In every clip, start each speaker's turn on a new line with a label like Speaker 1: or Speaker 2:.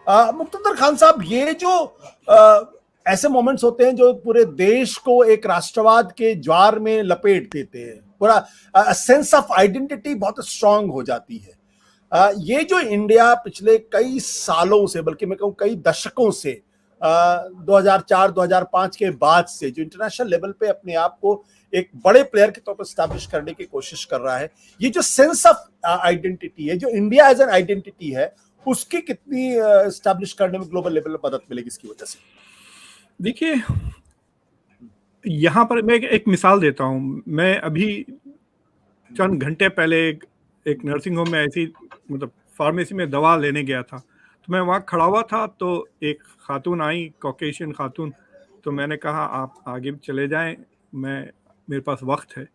Speaker 1: मुक्तदर खान साहब, ये जो ऐसे मोमेंट्स होते हैं जो पूरे देश को एक राष्ट्रवाद के ज्वार में लपेट देते हैं, पूरा सेंस ऑफ आइडेंटिटी बहुत स्ट्रांग हो जाती है। ये जो इंडिया पिछले कई सालों से, बल्कि मैं कहूँ कई दशकों से, 2004-2005 के बाद से जो इंटरनेशनल लेवल पे अपने आप को एक बड़े प्लेयर के तौर पर स्टैब्लिश करने की कोशिश कर रहा है, ये जो सेंस ऑफ आइडेंटिटी है, जो इंडिया एज एन आइडेंटिटी है, उसकी कितनी स्टैब्लिश करने में ग्लोबल लेवल पर मदद मिलेगी इसकी वजह से?
Speaker 2: देखिए, यहाँ पर मैं एक मिसाल देता हूँ। मैं अभी चंद घंटे पहले एक नर्सिंग होम में ऐसी मतलब फार्मेसी में दवा लेने गया था। तो मैं वहाँ खड़ा हुआ था, तो एक खातून आई, कॉकेशियन खातून। तो मैंने कहा आप आगे चले जाएं, मेरे पास वक्त है।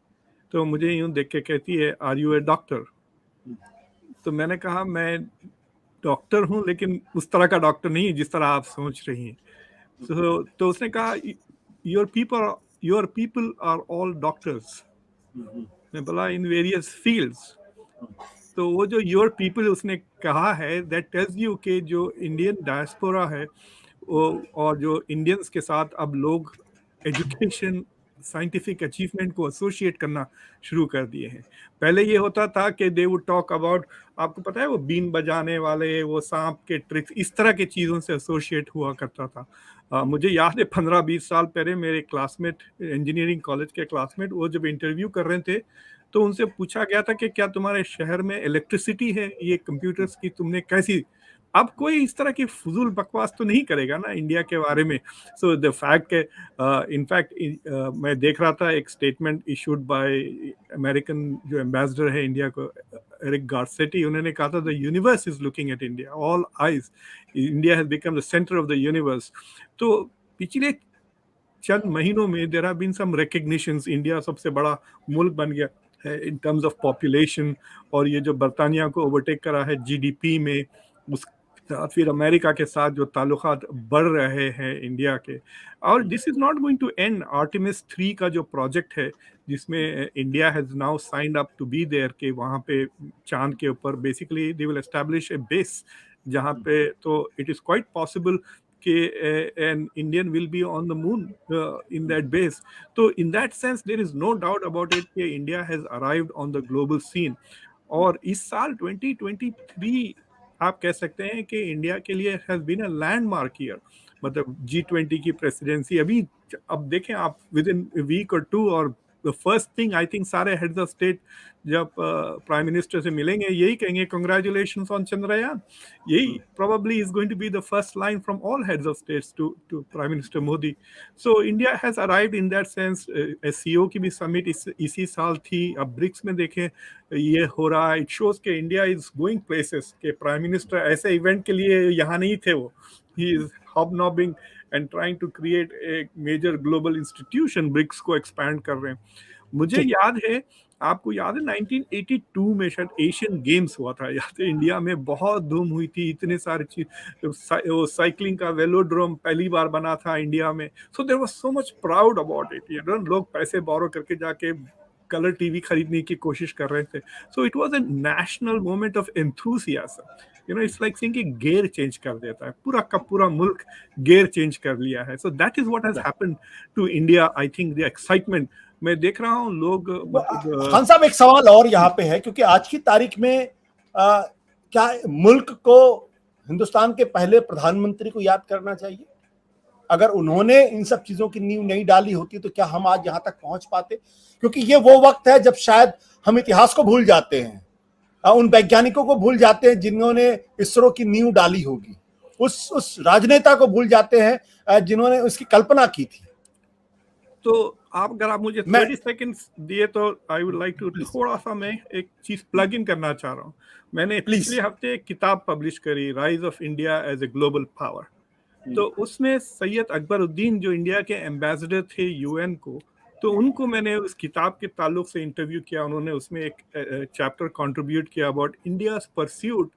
Speaker 2: तो मुझे यूँ देख के कहती है, आर यू ए डॉक्टर? तो मैंने कहा मैं डॉक्टर हूँ, लेकिन उस तरह का डॉक्टर नहीं जिस तरह आप सोच रही हैं। तो उसने कहा, your people are all doctors. मैं बोला, इन वेरियस फील्ड्स। तो वो जो योर पीपल उसने कहा है, दैट टेल्स यू कि जो इंडियन डायस्पोरा है और जो इंडियंस के साथ अब लोग एजुकेशन, साइंटिफिक अचीवमेंट को एसोसिएट करना शुरू कर दिए हैं। पहले ये होता था कि दे वुड टॉक अबाउट, आपको पता है वो बीन बजाने वाले, वो सांप के ट्रिक्स, इस तरह की चीज़ों से एसोसिएट हुआ करता था। मुझे याद है 15-20 साल पहले मेरे क्लासमेट, इंजीनियरिंग कॉलेज के क्लासमेट, वो जब इंटरव्यू कर रहे थे तो उनसे पूछा गया था कि क्या तुम्हारे शहर में इलेक्ट्रिसिटी है, ये कंप्यूटर्स की तुमने कैसी। अब कोई इस तरह की फजूल बकवास तो नहीं करेगा ना इंडिया के बारे में। सो द फैक्ट के इनफैक्ट मैं देख रहा था एक स्टेटमेंट इशूड बाय अमेरिकन जो एम्बेसडर है इंडिया को, एरिक गार्सेटी, उन्होंने कहा था the universe is looking at India, all eyes, India has become the centre of the universe. तो पिछले चंद महीनों में there have been some recognitions, India सबसे बड़ा मुल्क बन गया है इन टर्म्स ऑफ पॉपुलेशन, और ये जो बर्तानिया को ओवरटेक करा है जीडीपी में, उस साथ फिर अमेरिका के साथ जो ताल्लुकात बढ़ रहे हैं इंडिया के। और this is not going to end. Artemis 3 का जो प्रोजेक्ट है, जिसमें India has now signed up to be there, के वहाँ पे चांद के ऊपर basically they will establish a base, जहाँ पे तो it is quite possible an Indian will be on the moon in that base. So in that sense, there is no doubt about it कि India has arrived on the global scene. और इस साल 2023 आप कह सकते हैं कि India के लिए has been a landmark year. मतलब G20 की प्रेसिडेंसी अभी, अब देखें आप, विद इन वीक और टू, और the first thing I think सारे हेड्स ऑफ स्टेट जब प्राइम मिनिस्टर से मिलेंगे यही कहेंगे, कंग्रेचुलेशंस ऑन चंद्रयान। यही probably is going to be the first line from all heads of states to Prime Minister Modi. So India has arrived in that sense. SCO की भी summit इसी साल थी। अब ब्रिक्स में देखें ये हो रहा है, इट शोज के इंडिया इज गोइंग प्लेसेस, के प्राइम मिनिस्टर ऐसे इवेंट के लिए यहाँ नहीं थे, वो ही is hobnobbing and trying to create a major global institution, BRICS को एक्सपैंड कर रहे हैं। मुझे याद है, आपको याद है 1982 में शायद एशियन गेम्स हुआ था, याद है, इंडिया में बहुत धूम हुई थी, इतने सारे चीज, साइकिलिंग का वेलोड्रोम पहली बार बना था इंडिया में। So there was so much proud about it, you know, लोग पैसे बोरो करके जाके कलर टीवी खरीदने की कोशिश कर रहे थे। So it was a national moment of enthusiasm. You know, it's like saying कि गियर चेंज कर देता है, पूरा का पूरा मुल्क गियर चेंज कर लिया है। So that is what has happened to India. I think the excitement, मैं देख रहा हूँ लोग
Speaker 1: खान साहब, एक सवाल और यहाँ पे है, क्योंकि आज की तारीख में क्या मुल्क को हिंदुस्तान के पहले प्रधानमंत्री को याद करना चाहिए? अगर उन्होंने इन सब चीजों की नींव नहीं डाली होती तो क्या हम आज यहां तक पहुंच पाते? क्योंकि ये वो वक्त है जब शायद हम इतिहास को भूल जाते हैं, उन वैज्ञानिकों को भूल जाते हैं जिन्होंने इसरो की नींव डाली होगी, उस राजनेता को भूल जाते हैं जिन्होंने उसकी कल्पना की थी।
Speaker 2: तो अगर आप मुझे 30 सेकंड्स दिए तो आई वुड लाइक टू, थोड़ा सा मैं एक चीज प्लग इन करना चाह रहा हूँ। मैंने पिछले हफ्ते एक किताब पब्लिश करी, rise of India as a global power. तो उसमें सैयद अकबरुद्दीन जो इंडिया के एम्बेसडर थे यूएन को, तो उनको मैंने उस किताब के ताल्लुक से इंटरव्यू किया। उन्होंने उसमें एक चैप्टर कंट्रीब्यूट किया about India's pursuit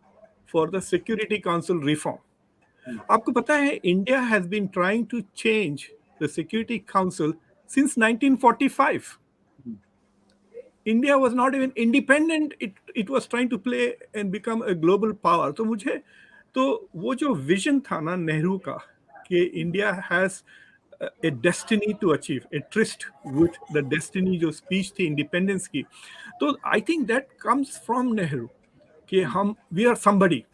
Speaker 2: for the security council reform. आपको पता है India has been trying to change the security council since 1945. India was not even independent. It was trying to play and become a global power. तो मुझे तो वो जो vision था ना नेहरू का कि India has a destiny to achieve, a tryst with the destiny, जो स्पीच थी इंडिपेंडेंस की, तो I think that comes from Nehru कि हम वी आर समबडी।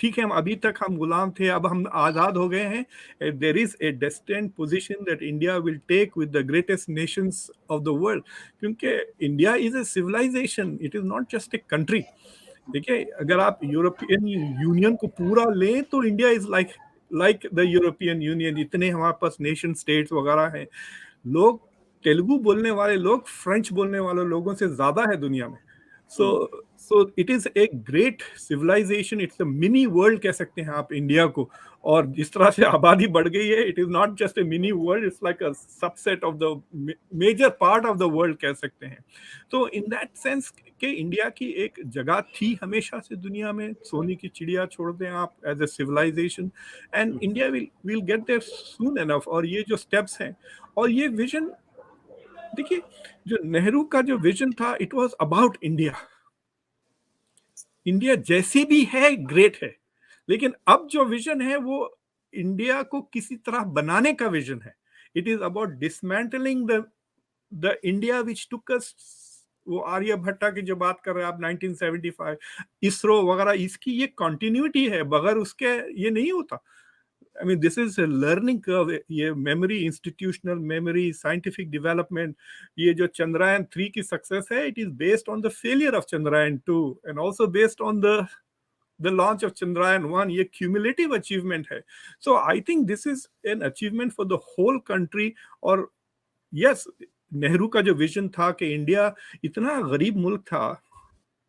Speaker 2: ठीक है, हम अभी तक हम गुलाम थे, अब हम आज़ाद हो गए हैं। There is a destined position that India will take with the greatest nations of the world, क्योंकि India is a civilisation, it is not just a country. देखिए, अगर आप यूरोपियन यूनियन को पूरा लें तो India is like the European Union. इतने हमारे पास नेशन स्टेट्स वगैरह हैं, लोग तेलुगु बोलने वाले लोग फ्रेंच बोलने वाले लोगों से ज्यादा है दुनिया में। So it is a great civilisation, it's a mini world कह सकते हैं आप इंडिया को। और जिस तरह से आबादी बढ़ गई है, it is not just a mini world, it's like a subset of the major part of the world कह सकते हैं। तो इन दैट सेंस कि इंडिया की एक जगह थी हमेशा से दुनिया में, सोने की चिड़िया छोड़ दें आप, as a civilisation, and India will get there soon enough. और ये जो स्टेप्स हैं और ये विजन, देखिए जो नेहरू का जो विजन था, it was about India. India जैसी भी है ग्रेट है, लेकिन अब जो विजन है वो इंडिया को किसी तरह बनाने का विजन है। It is about dismantling the India which took us, वो आर्यभट्टा की जो बात कर रहे हैं आप 1975, इसरो वगैरह, इसकी ये कंटिन्यूटी है, बगैर उसके ये नहीं होता। I mean, this is a learning curve. ये memory, institutional memory, scientific development, ये जो चंद्रयान 3 की सक्सेस है, it is based on the failure of Chandrayaan 2 and also based on the launch of Chandrayaan 1. ये cumulative achievement है. So I think this is an achievement for the whole country. और yes, Nehru का जो vision था कि India इतना गरीब मुल्क था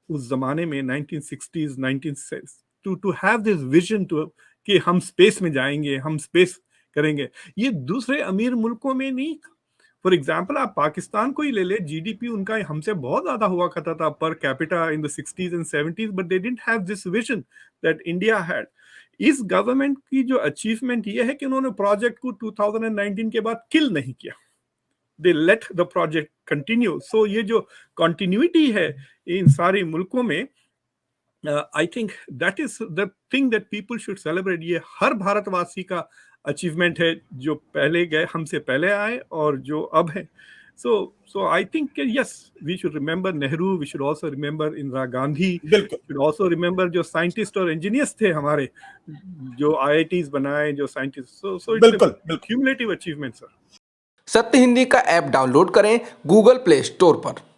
Speaker 2: उस जमाने में 1960s 1960s, to have this vision to कि हम स्पेस में जाएंगे, हम स्पेस करेंगे, ये दूसरे अमीर मुल्कों में नहीं। फॉर एग्जाम्पल आप पाकिस्तान को ही ले ले, जीडीपी उनका हमसे बहुत ज्यादा हुआ करता था per capita in the 60s and 70s, but they didn't have this vision that India had. इस गवर्नमेंट की जो अचीवमेंट ये है कि उन्होंने प्रोजेक्ट को 2019 के बाद किल नहीं किया, दे लेट द प्रोजेक्ट कंटिन्यू। सो ये जो कंटिन्यूटी है इन सारे मुल्कों में, I think that is the thing that people should celebrate. ये हर भारतवासी का अचीवमेंट है, जो पहले गए, हमसे पहले आए और जो अब है। So I think yes, we should remember Nehru. We should also remember Indira Gandhi.
Speaker 1: बिल्कुल,
Speaker 2: should also remember जो साइंटिस्ट और इंजीनियर्स थे हमारे, जो IITs बनाए, जो साइंटिस्ट। So it's
Speaker 1: बिल्कुल,
Speaker 2: a cumulative achievement, sir.
Speaker 3: सत्य हिंदी का ऐप डाउनलोड करें गूगल प्ले स्टोर पर।